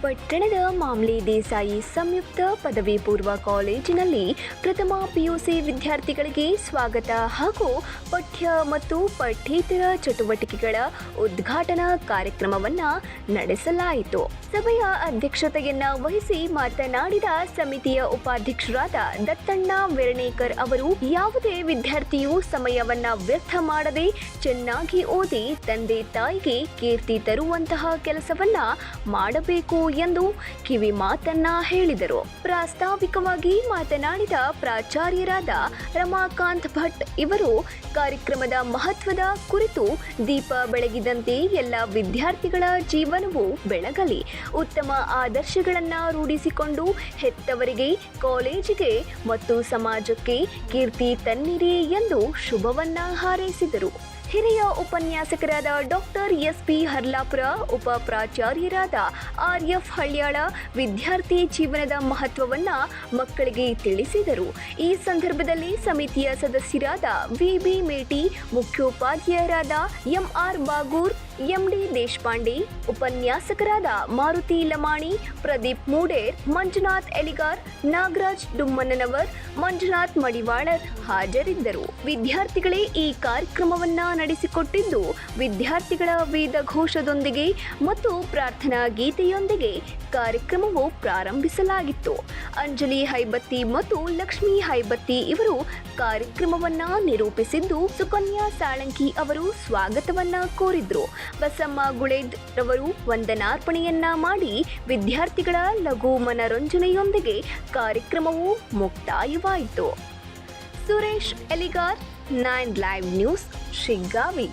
ಪಟ್ಟಣದ ಮಾಮ್ಲಿ ದೇಸಾಯಿ ಸಂಯುಕ್ತ ಪದವಿ ಪೂರ್ವ ಕಾಲೇಜಿನಲ್ಲಿ ಪ್ರಥಮ ಪಿಯುಸಿ ವಿದ್ಯಾರ್ಥಿಗಳಿಗೆ ಸ್ವಾಗತ ಹಾಗೂ ಪಠ್ಯ ಮತ್ತು ಪಠ್ಯೇತರ ಚಟುವಟಿಕೆಗಳ ಉದ್ಘಾಟನಾ ಕಾರ್ಯಕ್ರಮವನ್ನು ನಡೆಸಲಾಯಿತು. ಸಭೆಯ ಅಧ್ಯಕ್ಷತೆಯನ್ನ ವಹಿಸಿ ಮಾತನಾಡಿದ ಸಮಿತಿಯ ಉಪಾಧ್ಯಕ್ಷರಾದ ದತ್ತಣ್ಣ ವೆರ್ಣೇಕರ್ ಅವರು, ಯಾವುದೇ ವಿದ್ಯಾರ್ಥಿಯು ಸಮಯವನ್ನ ವ್ಯರ್ಥ ಮಾಡದೆ ಚೆನ್ನಾಗಿ ಓದಿ ತಂದೆ ತಾಯಿಗೆ ಕೀರ್ತಿ ತರುವಂತಹ ಕೆಲಸವನ್ನ ಮಾಡಬೇಕು ಎಂದು ಕಿವಿ ಮಾತನ್ನ ಹೇಳಿದರು. ಪ್ರಾಸ್ತಾವಿಕವಾಗಿ ಮಾತನಾಡಿದ ಪ್ರಾಚಾರ್ಯರಾದ ರಮಾಕಾಂತ್ ಭಟ್ ಇವರು ಕಾರ್ಯಕ್ರಮದ ಮಹತ್ವದ ಕುರಿತು ದೀಪ ಬೆಳಗಿದಂತೆ ಎಲ್ಲ ವಿದ್ಯಾರ್ಥಿಗಳ ಜೀವನವು ಬೆಳಗಲಿ, ಉತ್ತಮ ಆದರ್ಶಗಳನ್ನು ರೂಢಿಸಿಕೊಂಡು ಹೆತ್ತವರಿಗೆ, ಕಾಲೇಜಿಗೆ ಮತ್ತು ಸಮಾಜಕ್ಕೆ ಕೀರ್ತಿ ತನ್ನಿರಿ ಎಂದು ಶುಭವನ್ನ ಹಾರೈಸಿದರು. ಹಿರಿಯ ಉಪನ್ಯಾಸಕರಾದ ಡಾಕ್ಟರ್ ಎಸ್.ಪಿ. ಹರ್ಲಾಪುರ, ಉಪ ಪ್ರಾಚಾರ್ಯರಾದ ಆರ್.ಎಫ್. ಹಳ್ಯಾಳ ವಿದ್ಯಾರ್ಥಿ ಜೀವನದ ಮಹತ್ವವನ್ನು ಮಕ್ಕಳಿಗೆ ತಿಳಿಸಿದರು. ಈ ಸಂದರ್ಭದಲ್ಲಿ ಸಮಿತಿಯ ಸದಸ್ಯರಾದ ವಿ.ಬಿ. ಮೇಟಿ, ಮುಖ್ಯೋಪಾಧ್ಯಾಯರಾದ ಎಂ.ಆರ್. ಬಾಗೂರ್, ಎಂ.ಡಿ. ದೇಶಪಾಂಡೆ, ಉಪನ್ಯಾಸಕರಾದ ಮಾರುತಿ ಲಮಾಣಿ, ಪ್ರದೀಪ್ ಮೂಡೇರ್, ಮಂಜುನಾಥ್ ಎಲಿಗಾರ್, ನಾಗರಾಜ್ ಡುಮ್ಮನವರ್, ಮಂಜುನಾಥ್ ಮಡಿವಾಳರ್ ಹಾಜರಿದ್ದರು. ವಿದ್ಯಾರ್ಥಿಗಳೇ ಈ ಕಾರ್ಯಕ್ರಮವನ್ನ ನಡೆಸಿಕೊಟ್ಟಿದ್ದು ವಿದ್ಯಾರ್ಥಿಗಳ ವೇದ ಘೋಷದೊಂದಿಗೆ ಮತ್ತು ಪ್ರಾರ್ಥನಾ ಗೀತೆಯೊಂದಿಗೆ ಕಾರ್ಯಕ್ರಮವು ಪ್ರಾರಂಭಿಸಲಾಗಿತ್ತು. ಅಂಜಲಿ ಹೈಬತ್ತಿ ಮತ್ತು ಲಕ್ಷ್ಮೀ ಹೈಬತ್ತಿ ಇವರು ಕಾರ್ಯಕ್ರಮವನ್ನ ನಿರೂಪಿಸಿದ್ದು, ಸುಕನ್ಯಾ ಸಾಳಂಕಿ ಅವರು ಸ್ವಾಗತವನ್ನ ಕೋರಿದ್ರು. ಬಸಮ್ಮ ಗುಳೇದ್ ರವರು ವಂದನಾರ್ಪಣೆಯನ್ನ ಮಾಡಿ ವಿದ್ಯಾರ್ಥಿಗಳ ಲಘು ಮನರಂಜನೆಯೊಂದಿಗೆ ಕಾರ್ಯಕ್ರಮವು ಮುಕ್ತಾಯವಾಯಿತು. Suresh Eligar, 9 live news, Shiggavi.